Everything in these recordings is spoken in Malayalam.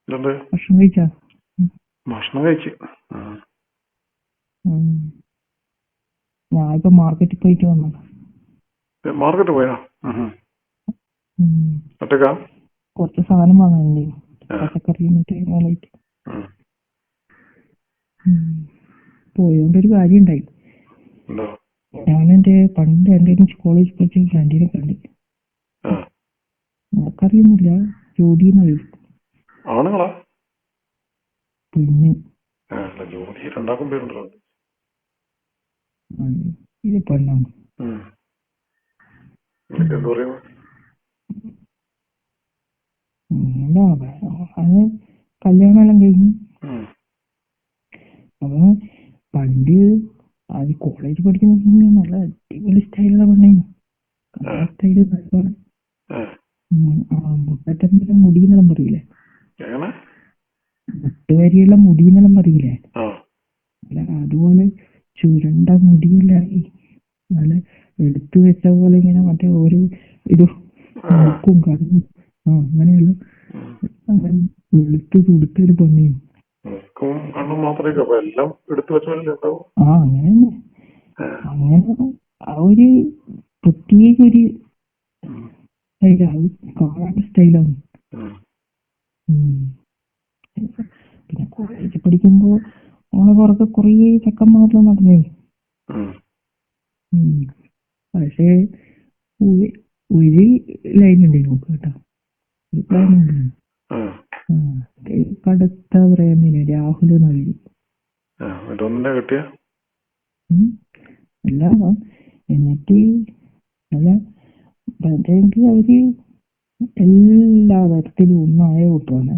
ഇതുണ്ട്. ഭക്ഷണം കഴിച്ചാ? ഭക്ഷണം കഴിച്ച്. ഞാനിപ്പോ മാർക്കറ്റിൽ പോയിട്ട് വന്നത്. മാർക്കറ്റ് പോയാ? ഒറ്റക്കാ? കുറച്ച് സാധനം വാങ്ങാനുണ്ട്, പച്ചക്കറി വിലയിട്ട്. പോയോണ്ടൊരു കാര്യം ഉണ്ടായി. ഞാനെന്റെ പണ്ട് എന്റെ കോളേജ് പഠിച്ച ഫ്രണ്ടിനെ കണ്ടി. നമുക്കറിയുന്നില്ല, ജോഡിന്നറിയും. ആണുങ്ങളാ? പിന്നെ ജോഡി രണ്ടാക്കും പേരുണ്ടല്ലോ. ഇത് പെണ്ണാണ്. അത് കല്യാണമെല്ലാം കഴിഞ്ഞു. അപ്പൊ പണ്ട് അത് കോളേജ് പഠിക്കുന്ന സമയം നല്ല അടിപൊളി സ്റ്റൈലുള്ള പെണ്ണായിരുന്നു. സ്റ്റൈല് മുട്ടറ്റമ്പലം മുടിയെന്നെല്ലാം പറയില്ലേ, മുട്ടുവരിയുള്ള മുടിയെന്നെല്ലാം പറയില്ലേ, അല്ല അതുപോലെ ചുരുണ്ട മുടിയെല്ലായി നല്ല എടുത്തു വെച്ച പോലെ ഇങ്ങനെ മറ്റേ ഓരോ ഇത് മുക്കും കടന്നും അങ്ങനെയുള്ള വെളുത്ത് തുടുത്തൊരു പെണ്ണേനും. അങ്ങനെ ആ ഒരു പ്രത്യേക ഒരു സ്റ്റൈലാണ്, കാണാത്ത സ്റ്റൈലാണ്. പിന്നെ കോളേജിൽ പഠിക്കുമ്പോ നമ്മളെ പുറത്ത് കുറേ ചെക്കന്മാരെല്ലാം നടന്നേ. പക്ഷേ ഒരു ലൈൻ ഉണ്ട് നോക്ക് കേട്ടോ, ഒരു പ്ലാൻ ഉണ്ട്. കടുത്ത പറയുന്നതിന് രാഹുൽ നൽകി അല്ല. എന്നിട്ട് അല്ല അതെങ്കിൽ അവര് എല്ലാ തരത്തിലും ഒന്നായ കൂട്ടാണ്.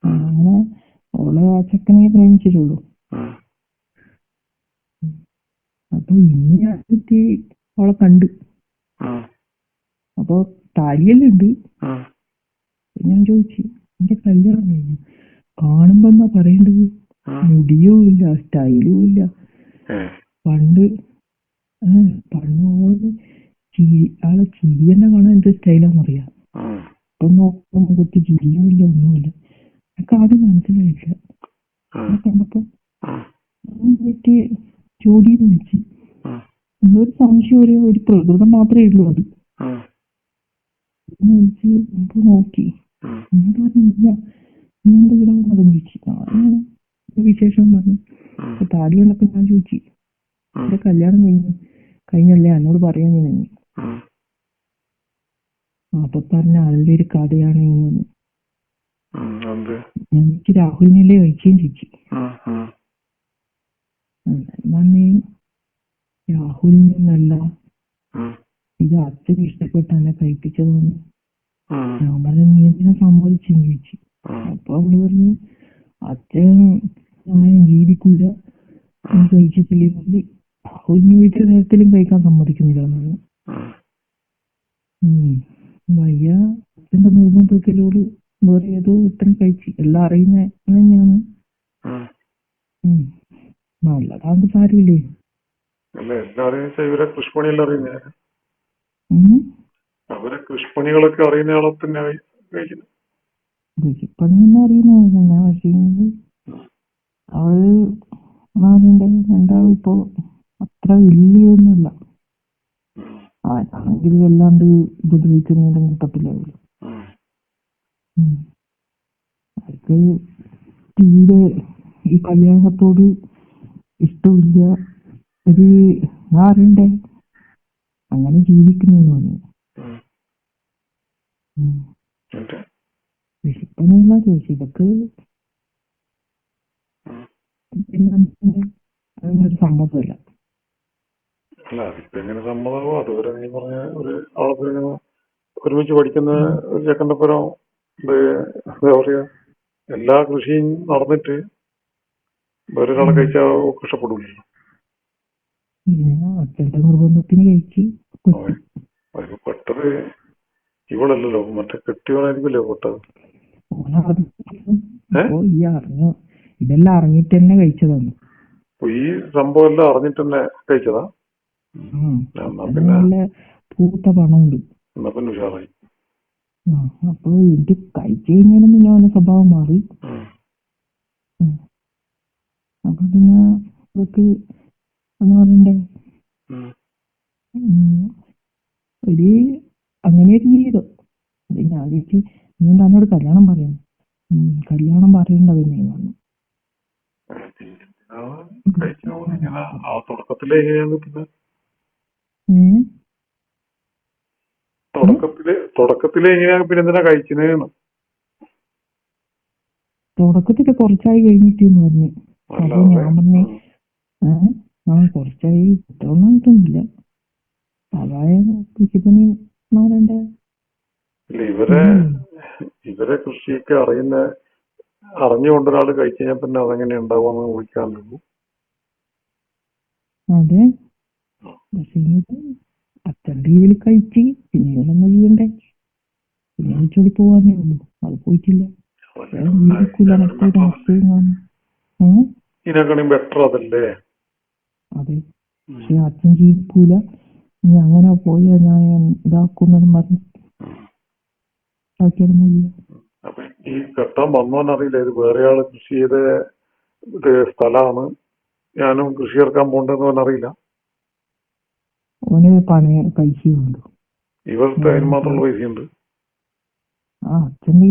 അങ്ങനെ ഓളെ ആ ചെക്കനെ പ്രേമിച്ചിട്ടുള്ളൂ. അപ്പൊ ഇന്ന് ഞാൻ അവളെ കണ്ട്. അപ്പൊ താലിയെല്ലാം ഉണ്ട്. ഞാൻ ചോദിച്ചു, എന്റെ കല്യാണം കഴിഞ്ഞു? കാണുമ്പോ എന്നാ പറയേണ്ടത്, മുടിയും ഇല്ല, സ്റ്റൈലും ഇല്ല. പണ്ട് ഓള് ആളെ ചിരി തന്നെ കാണാൻ എന്ത് സ്റ്റൈലാന്നറിയാം. ഇപ്പൊ നോക്കുമ്പോ മുഖത്ത് ചിരിയും ഇല്ല, ഒന്നുമില്ല. എനിക്ക് ആദ്യം മനസ്സിലായില്ല. കണ്ടപ്പോ ജോഡിന്ന് വെച്ച് ഒരു സംശയം, ഒരു പ്രകൃതം മാത്രമേ ഉള്ളൂ. അത് നമുക്ക് നോക്കി എന്നോട് പറഞ്ഞില്ല, നിങ്ങളുടെ ഇവിടെ വന്നതും ചോദിച്ചു. വിശേഷം പറഞ്ഞു. താടി കണ്ടപ്പോ ഞാൻ ചോദിച്ചു, എന്റെ കല്യാണം കഴിഞ്ഞല്ലേ, എന്നോട് പറയാൻ ഞാൻ. അപ്പൊ പറഞ്ഞ ആളുടെ ഒരു കഥയാണ് എന്ന്. എനിക്ക് രാഹുലിനല്ലേ കഴിക്കുകയും ചോദിച്ചു. പറഞ്ഞ് രാഹുലിനല്ല, ഇത് അച്ഛന് ഇഷ്ടപ്പെട്ട് എന്നെ കഴിപ്പിച്ചതാണ്. ഞാൻ പറഞ്ഞു, നീ എന്തിനാ സമ്മതിച്ചെന്ന് ചോദിച്ചു. അപ്പൊ അവള് പറഞ്ഞു, അച്ഛൻ ജീവിക്കൂല, നീ കഴിച്ചിട്ടില്ലെങ്കിൽ രാഹുലിന് വീട്ടിൽ നേരത്തിലും കഴിക്കാൻ സമ്മതിക്കുന്നില്ല എന്നാണ്. വയ്യ അച്ഛന്റെ നിർബന്ധത്തിലോട് വേറെ ഏതോ ഇത്രയും കഴിച്ച് എല്ലാം അറിയുന്ന തന്നെയാണ്. നല്ലതാണ്ട് സാരമില്ലേ. കൃഷിപ്പണികളൊക്കെ അറിയുന്ന ആളെ തന്നെ കൃഷിപ്പണിയൊന്നും അറിയുന്ന പക്ഷേ അവള് രണ്ടാളും ഇപ്പൊ അത്ര വലിയൊന്നുമില്ല. ആണെങ്കിൽ വല്ലാണ്ട് ഉപദ്രവിക്കുന്നതിന്റെ കൂട്ടത്തിലാവില്ല. അവർക്ക് തീരെ ഈ കല്യാണത്തോട് ഇഷ്ടമില്ല. ഒരു അറിയണ്ടേ അങ്ങനെ ജീവിക്കുന്നു പറഞ്ഞു. കൃഷിപ്പണിയുള്ള ചോദിച്ചു, ഇതൊക്കെ അതൊന്നൊരു സമ്മതമല്ല. ഒരുമിച്ച് പഠിക്കുന്ന ഒരു ചെക്കൻ്റെ പുരം എന്താ പറയാ, എല്ലാ കൃഷിയും നടന്നിട്ട് വേറൊരാളെ കഴിച്ചാൽ കഷ്ടപ്പെടില്ലല്ലോ. അച്ഛന്റെ നിർബന്ധത്തിന് കഴിച്ച് പെട്ടത് ഇവളല്ലല്ലോ, മറ്റേ കെട്ടിയവനായിരിക്കുമല്ലോ പെട്ടത്. ഇതെല്ലാം അറിഞ്ഞിട്ട് തന്നെ കഴിച്ചതാണ്. ഈ സംഭവം എല്ലാം അറിഞ്ഞിട്ട് തന്നെ കഴിച്ചതാ. നല്ല പൂത്ത പണമുണ്ട്. എന്നാ പിന്നെ ഉഷാറായി. അപ്പൊ എനിക്ക് കഴിച്ചു കഴിഞ്ഞാലും പിന്നെ അവന്റെ സ്വഭാവം മാറി. അപ്പൊ പിന്നെ അതൊക്കെ എന്ന് പറയണ്ടേ ഒരു അങ്ങനെ ഒരു ജീവിതം. ഞാൻ വിളിച്ച് നീ തന്നോട് കല്യാണം പറയുന്നു. കല്യാണം പറയണ്ട പിന്നെ പറഞ്ഞു. തുടക്കത്തില് എങ്ങനെയാണ് പിന്നെ എന്തിനാ കഴിക്കുന്നതെന്ന്? തുടക്കത്തില് കുറച്ചായി കഴിഞ്ഞിട്ട് പറഞ്ഞു. അപ്പൊ ഞാൻ പറഞ്ഞേ കുറച്ചായി ഇത്രയൊന്നും ആയിട്ടൊന്നുമില്ല. അതായത് കൃഷിപ്പണി എന്ന് പറയണ്ടേ. ഇവരെ കൃഷിയൊക്കെ അറിഞ്ഞുകൊണ്ടൊരാള് കഴിച്ചു കഴിഞ്ഞാൽ പിന്നെ അതെങ്ങനെ ഉണ്ടാവുമെന്ന് വിളിക്കാറുള്ളൂ. അതെ, പക്ഷേ അച്ഛൻ്റെ രീതിയിൽ കഴിച്ച് പിന്നെ ഇവരെന്നാ ചെയ്യണ്ടേ? പിന്നെ വിളിച്ചോടി പോവാന്നേ ഉള്ളൂ. അത് പോയിട്ടില്ല. ബെറ്റർ അതല്ലേ? അതെ, പക്ഷെ അച്ഛൻ ജീവിക്കൂല. നീ അങ്ങനെ പോയാ ഞാൻ ഇതാക്കുന്നതും പറഞ്ഞു. ഈ കെട്ടാൻ വന്നോന്നറിയില്ല, ഇത് വേറെ ആള് കൃഷി ചെയ്ത സ്ഥലമാണ്, ഞാനും കൃഷി ഇറക്കാൻ പോണ്ടെന്ന് അറിയില്ല. ഓന് പണയ പൈസയുണ്ട്. ഇവർക്ക് അതിന് മാത്രമുള്ള പൈസയുണ്ട്. അച്ഛൻ്റെ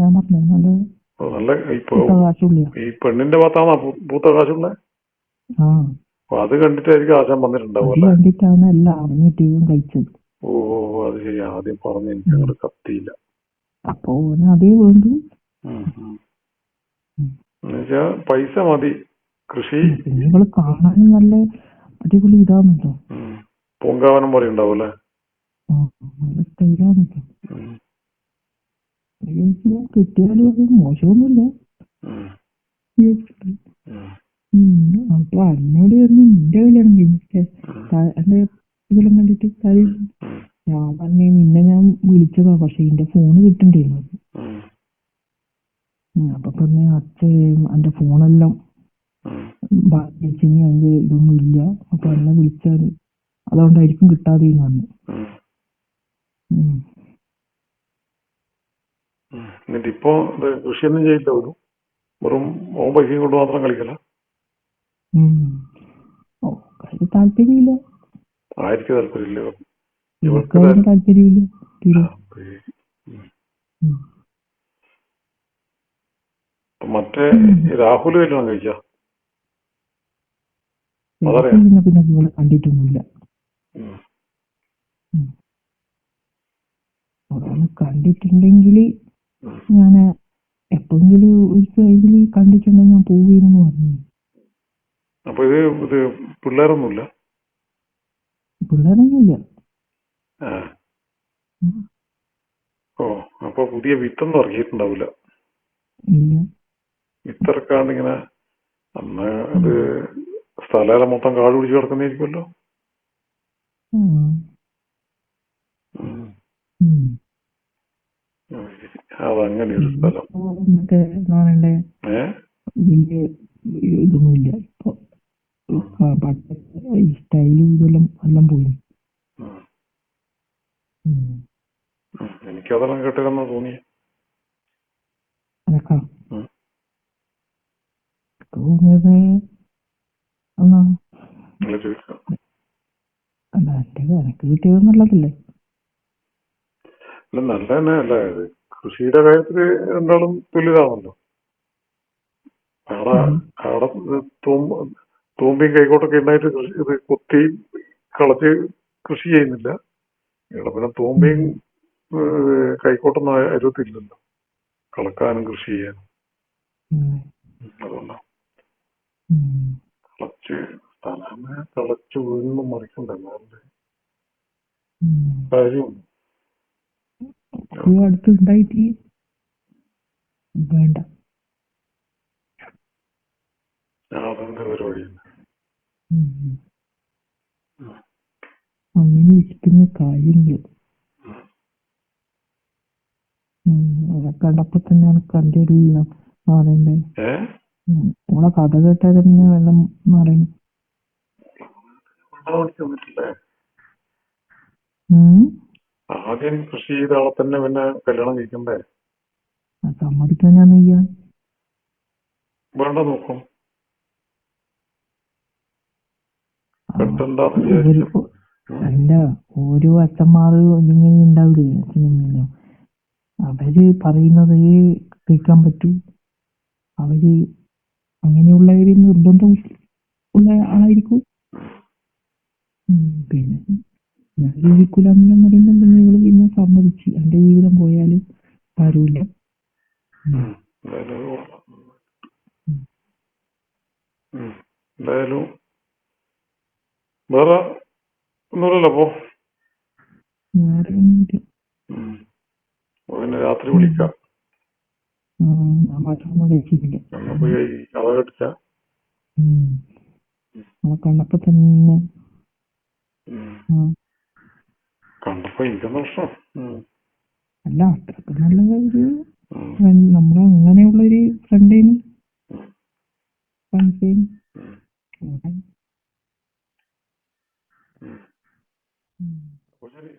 ഞാൻ പറഞ്ഞ നല്ല ഈ പെണ്ണിന്റെ ഭാഗത്താണോ പൂത്ത കാശുള്ള? അപ്പൊ അത് കണ്ടിട്ടായിരിക്കും ആശാൻ വന്നിട്ടുണ്ടാവും. കണ്ടിട്ടാണ് എല്ലാം അറിഞ്ഞിട്ടും കഴിച്ചത്. ഓ, അത് ശരി. ആദ്യം പറഞ്ഞ് എനിക്ക് അങ്ങോട്ട് കത്തിയില്ല. അപ്പൊ ഓന് അതേ വേണ്ടു. എന്നുവെച്ചാ പൈസ മതി. കൃഷി നിങ്ങള് കാണാനും നല്ല അടിപൊളി ഇതാണല്ലോ. പൂങ്കാവനം പോലെ ഉണ്ടാവൂല്ലേ? കിട്ടിയാലും അത് മോശമൊന്നുമില്ല. അപ്പൊ എന്നോട് പറഞ്ഞു നിന്റെ കല്യാണം കഴിഞ്ഞിട്ട് എന്റെ ഇതെല്ലാം കണ്ടിട്ട് കാര്യം. ഞാൻ പറഞ്ഞു നിന്നെ ഞാൻ വിളിച്ചതാ, പക്ഷെ എന്റെ ഫോണ് കിട്ടണ്ടായിരുന്നു. അപ്പൊ പറഞ്ഞ അച്ഛൻ എന്റെ ഫോണെല്ലാം ബാക്കി അതിന്റെ ഇതൊന്നും ഇല്ല, അപ്പൊ എന്നെ വിളിച്ചാല് അതുകൊണ്ടായിരിക്കും കിട്ടാതെ പറഞ്ഞു. എന്നിട്ടിപ്പോ കൃഷിയൊന്നും ചെയ്യില്ല, വെറും പൈസയും കൊണ്ട് മാത്രം കളിക്കല? താല്പര്യമില്ല. ആയിരിക്കും താല്പര്യമില്ല. താല്പര്യമില്ല. മറ്റേ രാഹുൽ കല്യാണം കഴിച്ചാ? പിന്നെ നിങ്ങൾ കണ്ടിട്ടൊന്നുമില്ല. കണ്ടിട്ടുണ്ടെങ്കിൽ ഞാൻ എപ്പോഴെങ്കിലും ഒരു സൈഡിൽ കണ്ടിട്ടുണ്ടെങ്കിൽ ഞാൻ പോവുകയെന്ന് പറഞ്ഞു. അപ്പൊ ഇത് പിള്ളേരൊന്നുമില്ല? പിള്ളേരൊന്നുമില്ല. ഓ, അപ്പൊ പുതിയ വിത്തൊന്നും ഇറക്കിയിട്ടുണ്ടാവില്ല? ഇല്ല. വിത്തിറക്കാണ്ട് ഇങ്ങനെ അന്ന് അത് സ്ഥലം മൊത്തം കാട് പിടിച്ച് കിടക്കുന്നതായിരിക്കുമല്ലോ. അതങ്ങനെ ഒരു സ്ഥലം വലിയ ഇതൊന്നുമില്ല. ഇപ്പൊ സ്റ്റൈലും ഇതെല്ലാം എല്ലാം പോയി. എനിക്കതെല്ലാം കേട്ടില്ലെന്നാ തോന്നിയ. തോന്നിയത് അല്ല, എനക്ക് കിട്ടിയത് നല്ലതല്ലേ? നല്ല തന്നെ അല്ല. ഇത് കൃഷിയുടെ കാര്യത്തില് രണ്ടാളും തുല്യതാണല്ലോ. അവിടെ തൂമ്പിയും കൈക്കോട്ടൊക്കെ ഉണ്ടായിട്ട് ഇത് കുത്തി കളച്ച് കൃഷി ചെയ്യുന്നില്ല. ഇവിടെ പിന്നെ തൂമ്പിയും കൈക്കോട്ടൊന്നും അരുത്തില്ലല്ലോ കളക്കാനും കൃഷി ചെയ്യാനും. അതുകൊണ്ടാണ് കളച്ച് വീണ്ടും മറിക്കണ്ടല്ലോ കാര്യമുണ്ട്. അടുത്തുണ്ടായിട്ട് വേണ്ട. അതെന്താ പരിപാടിയില്ല. അങ്ങനെ ഇരിക്കുന്ന കാര്യങ്ങൾ അതൊക്കെ കണ്ടപ്പോ തന്നെ എനിക്ക് അതിന്റെ ഒരു പറയണ്ടേ. ഓളെ കഥ കേട്ടാൽ പിന്നെ വെള്ളം പറയുന്നു. ഉം. ആദ്യം കൃഷി ചെയ്ത ആളെ തന്നെ പിന്നെ കല്യാണം കഴിക്കണ്ടേ? അത് സമ്മതിക്കാനാന്ന് ചെയ്യാ. വേണ്ട നോക്കും. ആ, കെട്ടണ്ടെന്ന് ഒരു വിചാരിച്ചു. അല്ല, ഓരോ അച്ഛന്മാര് ഇങ്ങനെ ഉണ്ടാവില്ലേ അച്ഛനും. അവര് പറയുന്നത് കേൾക്കാൻ പറ്റൂ. അവര് അങ്ങനെയുള്ളവര് നിർബന്ധം ഉള്ള ആളായിരിക്കും. പിന്നെ ഞാൻ ജീവിക്കൂലെന്ന് പറയുമ്പോൾ പിന്നെ ഇവള് പിന്നെ സമ്മതിച്ച്. എന്റെ ജീവിതം പോയാലും ആരുമില്ല. എന്തായാലും വേറെ ഒന്നുമില്ലല്ലോ അപ്പൊ. വേറെ ഒന്നുമില്ല. പിന്നെ രാത്രി വിളിക്കാം. ഞാൻ ഭക്ഷണം കഴിച്ചിട്ടില്ല. എന്നാ പോയി കഥ കെട്ടിച്ച നമ്മളെ കണ്ടപ്പോ തന്നെ കണ്ടപ്പോ എനിക്കെന്താ പ്രശ്നം? അല്ല, അത്രക്ക് നല്ല ഒരു നമ്മളെ അങ്ങനെയുള്ളൊരു ഫ്രണ്ടേന് ഫ്രണ്ട്സേന് ശരി,